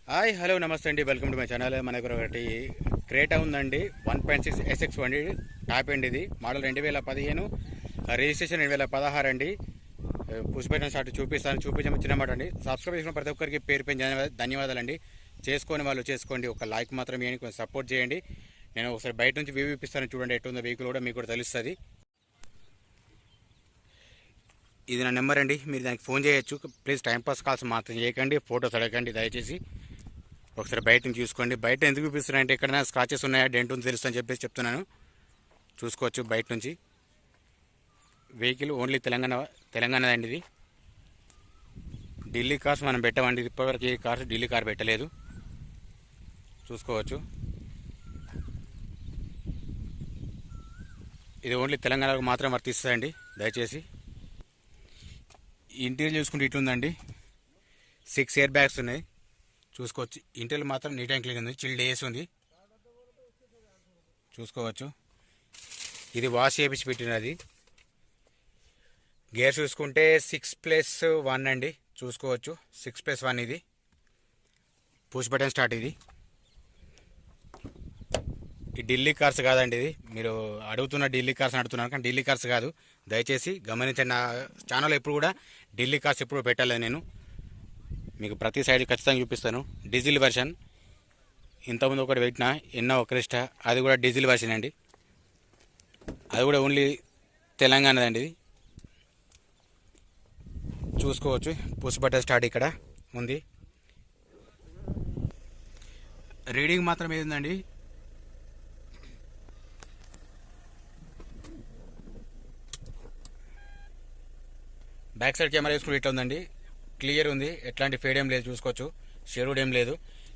Hi hello నమస్తే అండి, welcome to my channel. మనకు ఒకటి క్రేటా ఉందండి. 1.6 SX వండి టాప్ అండి. ఇది మోడల్ 2015, రిజిస్ట్రేషన్ 2016 అండి. పుష్పేట స్టార్ట్ చూపించడం చిన్నమాట అండి. సబ్స్క్రైబ్ చేసిన ప్రతి ఒక్కరికి పేరు పేరు ధన్యవాదాలండి. చేసుకొని వాళ్ళు చేసుకోండి, ఒక లైక్ మాత్రం వేయండి, కొంచెం సపోర్ట్ చేయండి. నేను ఒకసారి బయట నుంచి వ్యూ ఇప్పిస్తాను, చూడండి ఎట్టుందో వెహికల్ కూడా మీకు కూడా తెలుస్తుంది. ఇది నా నెంబర్ అండి, మీరు దానికి ఫోన్ చేయొచ్చు. ప్లీజ్ టైంపాస్ కాల్స్ మాత్రం చేయకండి, ఫోటోస్ అడగండి దయచేసి. ఒకసారి బయట నుంచి చూసుకోండి. బయట ఎందుకు చూపిస్తున్నారంటే ఎక్కడైనా స్క్రాచెస్ ఉన్నాయా, డెంట్ ఉంది తెలుసు అని చెప్పేసి చెప్తున్నాను. చూసుకోవచ్చు బయట నుంచి. వెహికల్ ఓన్లీ తెలంగాణ అండి. ఇది ఢిల్లీ కార్స్ మనం పెట్టామండి. ఇప్పటివరకు ఏ కార్స్ ఢిల్లీ కార్ పెట్టలేదు. చూసుకోవచ్చు. ఇది ఓన్లీ తెలంగాణకు మాత్రం వర్తిస్తుందండి దయచేసి. ఇంటీరియర్ చూసుకుంటే ఇట్లుందండి. 6 ఎయిర్ బ్యాగ్స్ ఉన్నాయి. చూసుకోవచ్చు. ఇంటీరియర్ మాత్రం నీట్ అండ్ క్లీన్ ఉంది. చిల్డ్ ఏసీ ఉంది. చూసుకోవచ్చు. ఇది వాష్ చేయించి పెట్టినది. గేర్ చూసుకుంటే 6+1 అండి. చూసుకోవచ్చు. 6+1 ఇది. Push button start. ఇది ఈ ఢిల్లీ కార్స్ కాదండి. ఇది మీరు అడుగుతున్న ఢిల్లీ కార్స్ అడుగుతున్నారు, కానీ ఢిల్లీ కార్స్ కాదు. దయచేసి గమనించండి. నా ఛానల్ ఎప్పుడు కూడా ఢిల్లీ కార్స్ ఎప్పుడు పెట్టలేదు. నేను మీకు ప్రతి సైడ్ ఖచ్చితంగా చూపిస్తాను. Diesel version. ఇంతకుముందు ఒకటి పెట్టిన ఎన్నో క్రిస్టా, అది కూడా డీజిల్ వెర్షన్ అండి. అది కూడా ఓన్లీ తెలంగాణదండి. ఇది చూసుకోవచ్చు. పుష్ బటన్ స్టార్ట్ ఇక్కడ ఉంది. రీడింగ్ మాత్రం ఏది ఉందండి. బ్యాక్ సైడ్ కెమెరా వేసుకుని ఇట్లా ఉందండి. క్లియర్ ఉంది, ఎట్లాంటి ఫేడ్ ఏం లేదు. చూసుకోవచ్చు. షెరూడ్ ఏం లేదు.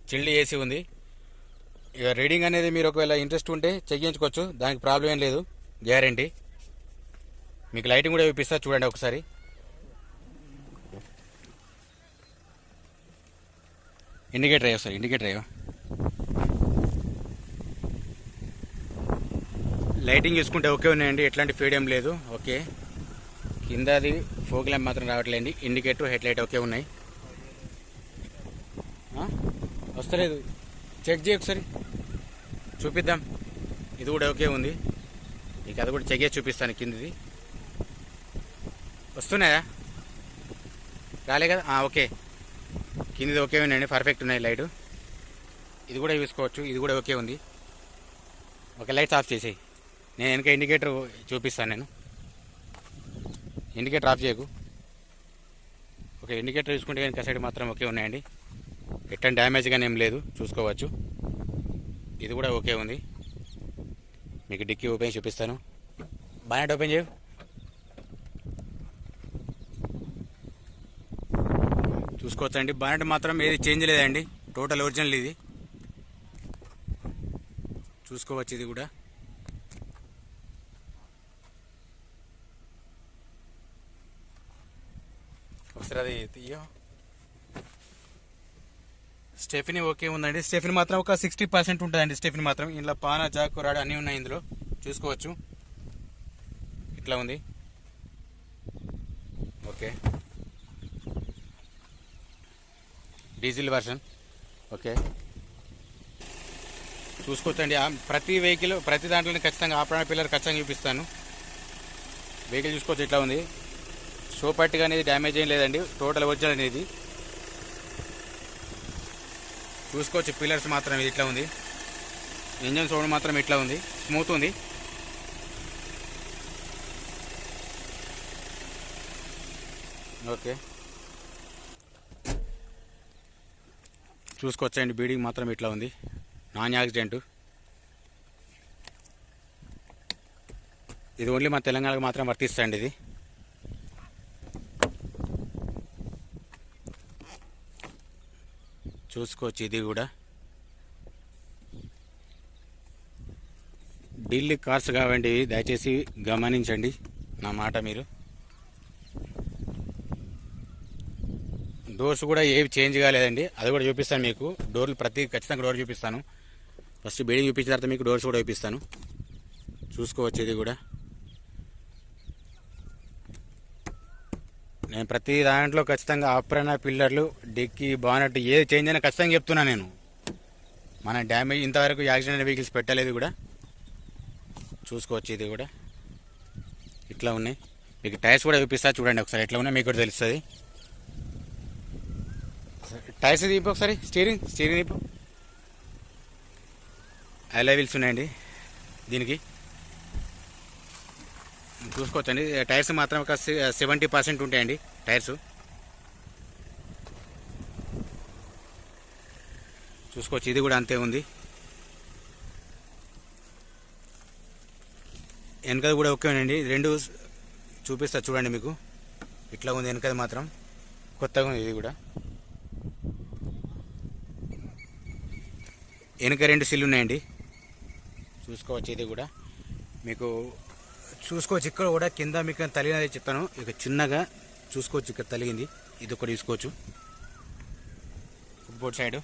చిల్డ్ ఏసీ ఉంది. ఇక రీడింగ్ అనేది మీరు ఒకవేళ ఇంట్రెస్ట్ ఉంటే చెక్ చేయించుకోవచ్చు, దానికి ప్రాబ్లం ఏం లేదు, గ్యారంటీ. మీకు లైటింగ్ కూడా చూపిస్తా, చూడండి ఒకసారి. ఇండికేటర్ అయ్యో సార్, ఇండికేటర్ అయ్యో. లైటింగ్ చూసుకుంటే ఓకే ఉన్నాయండి, ఎట్లాంటి ఫేడ్ ఏం లేదు. ఓకే. కింద అది ఫోక్ ల్యాంప్ మాత్రం రావట్లేండి. ఇండికేటర్, హెడ్ లైట్ ఓకే ఉన్నాయి. వస్తలేదు, చెక్ చేయి ఒకసారి, చూపిద్దాం. ఇది కూడా ఓకే ఉంది. ఇక అది కూడా చెక్ చేసి చూపిస్తాను. కిందది వస్తున్నాయా, రాలే కదా. ఓకే. కిందది ఓకే ఉన్నాయండి, పర్ఫెక్ట్ ఉన్నాయి లైట్. ఇది కూడా చూసుకోవచ్చు. ఇది కూడా ఓకే ఉంది. ఓకే, లైట్స్ ఆఫ్ చేసేయి. నేను వెనక ఇండికేటర్ చూపిస్తాను. నేను ఇండికేటర్ ఆఫ్ చేయకు. ఓకే. ఇండికేటర్ చూసుకుంటే వెనక సైడ్ మాత్రం ఓకే ఉన్నాయండి, ఎట్లాంటి డ్యామేజ్ కానీ ఏం లేదు. చూసుకోవచ్చు. ఇది కూడా ఓకే ఉంది. మీకు డిక్కీ ఓపెన్ చూపిస్తాను. బానెట్ ఓపెన్ చేయు. చూసుకోవచ్చు అండి. బానెట్ మాత్రం ఏది చేంజ్ లేదండి, టోటల్ ఒరిజినల్ ఇది. చూసుకోవచ్చు. ఇది కూడా ఒకసారి అది తీయో. స్టెఫినీ ఓకే ఉందండి. స్టెఫినీ మాత్రం ఒక 60% ఉంటుందండి. స్టెఫినీ మాత్రం ఇంట్లో పానా, జాక్, రాడ్ అన్నీ ఉన్నాయి ఇందులో. చూసుకోవచ్చు. ఇట్లా ఉంది. ఓకే. Diesel version. ఓకే. చూసుకోవచ్చండి. ప్రతి వెహికల్ ప్రతి దాంట్లోనే ఖచ్చితంగా ఆపరణ పిల్లర్ ఖచ్చితంగా చూపిస్తాను. వెహికల్ చూసుకోవచ్చు. ఇట్లా ఉంది. షో పట్టిగా అనేది డ్యామేజ్ ఏం లేదండి, టోటల్ ఒరిజినల్ అనేది. చూసుకోవచ్చు. పిల్లర్స్ మాత్రం ఇది ఇట్లా ఉంది. ఇంజన్ సౌండ్ మాత్రం ఇట్లా ఉంది, స్మూత్ ఉంది. ఓకే. చూసుకోవచ్చండి. బీడింగ్ మాత్రం ఇట్లా ఉంది, నాన్ యాక్సిడెంట్. ఇది ఓన్లీ మన తెలంగాణకు మాత్రం వర్తిస్తాయండి. ఇది చూసుకోవచ్చు. ఇది కూడా ఢిల్లీ కార్స్ కావండి, దయచేసి గమనించండి నా మాట మీరు. డోర్స్ కూడా ఏవి చేంజ్ కాలేదండి, అది కూడా చూపిస్తాను మీకు. డోర్లు ఖచ్చితంగా డోర్ చూపిస్తాను. ఫస్ట్ బిల్డింగ్ చూపించిన తర్వాత మీకు డోర్స్ కూడా చూపిస్తాను. చూసుకోవచ్చు. ఇది కూడా నేను ప్రతి దాంట్లో ఖచ్చితంగా ఆప్రాన పిల్లర్లు డిక్కీ బానెట్ ఏది చేంజ్ అయినా ఖచ్చితంగా చెప్తున్నా నేను. మన డ్యామేజ్ ఇంతవరకు యాక్సిడెంట్ వెహికల్స్ పెట్టలేదు కూడా. చూసుకోవచ్చు ఇది కూడా ఇట్లా ఉన్నాయి. మీకు టైర్స్ కూడా చూపిస్తా చూడండి ఒకసారి ఎట్లా ఉన్నాయి, మీకు కూడా తెలుస్తుంది. టైర్స్ తీపి ఒకసారి, స్టీరింగ్ తీపు. అలై వీల్స్ ఉన్నాయండి దీనికి, చూసుకోవచ్చండి. టైర్స్ మాత్రం ఒక 70% ఉంటాయండి టైర్స్. చూసుకోవచ్చు ఇది కూడా అంతే ఉంది. వెనకది కూడా ఓకేనండి. రెండు చూపిస్తా చూడండి మీకు ఇట్లా ఉంది. వెనకది మాత్రం కొత్తగా ఉంది. ఇది కూడా వెనక 2 సిల్లు ఉన్నాయండి. చూసుకోవచ్చు ఇది కూడా మీకు చూసుకోవచ్చు. ఇక్కడ కూడా కింద మీకు తలిగినది చెప్తాను. ఇక చిన్నగా చూసుకోవచ్చు, ఇక్కడ తలిగింది. ఇది ఒకటి చూసుకోవచ్చు. బోర్డ్ సైడ్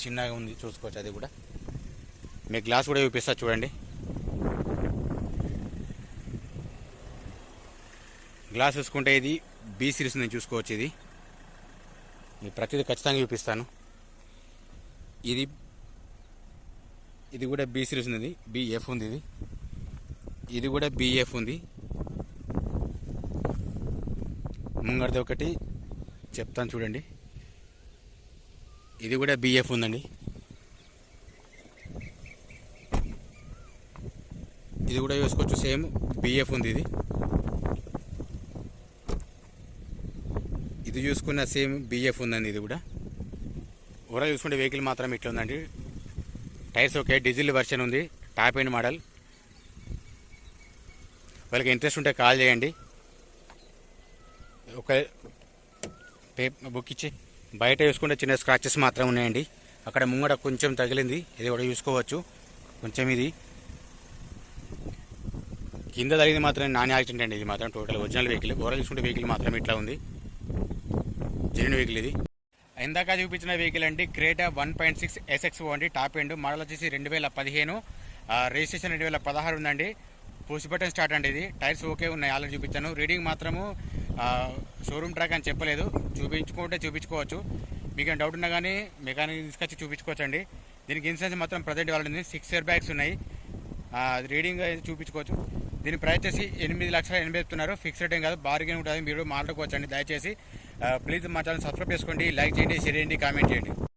చిన్నగా ఉంది, చూసుకోవచ్చు. అది కూడా మీ గ్లాస్ కూడా చూపిస్తా చూడండి. గ్లాస్ చూసుకుంటే ఇది బి సిరీస్ ఉంది, చూసుకోవచ్చు. ఇది మీ ప్రతిదీ ఖచ్చితంగా చూపిస్తాను. ఇది కూడా బి సిరీస్ ఉంది, బిఎఫ్ ఉంది. ఇది కూడా బిఎఫ్ ఉంది. ముంగడిది ఒకటి చెప్తాను చూడండి. ఇది కూడా బిఎఫ్ ఉందండి. ఇది కూడా చూసుకోవచ్చు, సేమ్ బిఎఫ్ ఉంది. ఇది చూసుకున్న సేమ్ బిఎఫ్ ఉందండి. ఇది కూడా ఓవరాల్ చూసుకుంటే వెహికల్ మాత్రం ఇట్లా ఉందండి. టైర్స్ ఓకే, డీజిల్ వర్షన్ ఉంది, టాప్ ఎండ్ మోడల్. వాళ్ళకి ఇంట్రెస్ట్ ఉంటే కాల్ చేయండి. ఒక బుక్ ఇచ్చి బయట చూసుకుంటే చిన్న స్క్రాచెస్ మాత్రం ఉన్నాయండి. అక్కడ ముంగడ కొంచెం తగిలింది, ఇది కూడా చూసుకోవచ్చు. కొంచెం ఇది కింద తగిలింది మాత్రం నాన్ యాక్సిడెంట్ అండి. ఇది మాత్రం టోటల్ ఒరిజినల్ వెహికల్. ఓవరాల్ చూసుకుంటే వెహికల్ మాత్రం ఇట్లా ఉంది, జెన్యూన్ వెహికల్. ఇది ఇందాక చూపించిన వెహికల్ అండి, క్రేటా 1.6 SX అండి. టాప్ ఎండ్ మోడల్ వచ్చేసి 2015, రిజిస్ట్రేషన్ 2016 ఉందండి. పుష్ బటన్ స్టార్ట్ అండి. ఇది టైర్స్ ఓకే ఉన్నాయి, ఆల్రెడీ చూపించాను. రీడింగ్ మాత్రము షోరూమ్ ట్రాక్ అని చెప్పలేదు, చూపించుకోవచ్చు. మీకు డౌట్ ఉన్నా కానీ మెకానిక్ తీసుకొచ్చి చూపించుకోవచ్చు అండి. దీనికి ఇన్సూరెన్స్ మాత్రం ప్రజెంట్ వాళ్ళది 6 ఇయర్ బ్యాగ్స్ ఉన్నాయి. రీడింగ్ చూపించుకోవచ్చు. దీని ప్రైస్ వచ్చేసి 8,80,000 చెప్తున్నారు. ఫిక్స్ రేట్ ఏం కాదు, బార్గెన్ ఉంటుంది. మీరు మాట్లాడుకోవచ్చు అండి. దయచేసి ప్లీజ్ మా ఛానల్ సబ్స్క్రైబ్ చేసుకోండి, లైక్ చేయండి, షేర్ చేయండి, కామెంట్ చేయండి.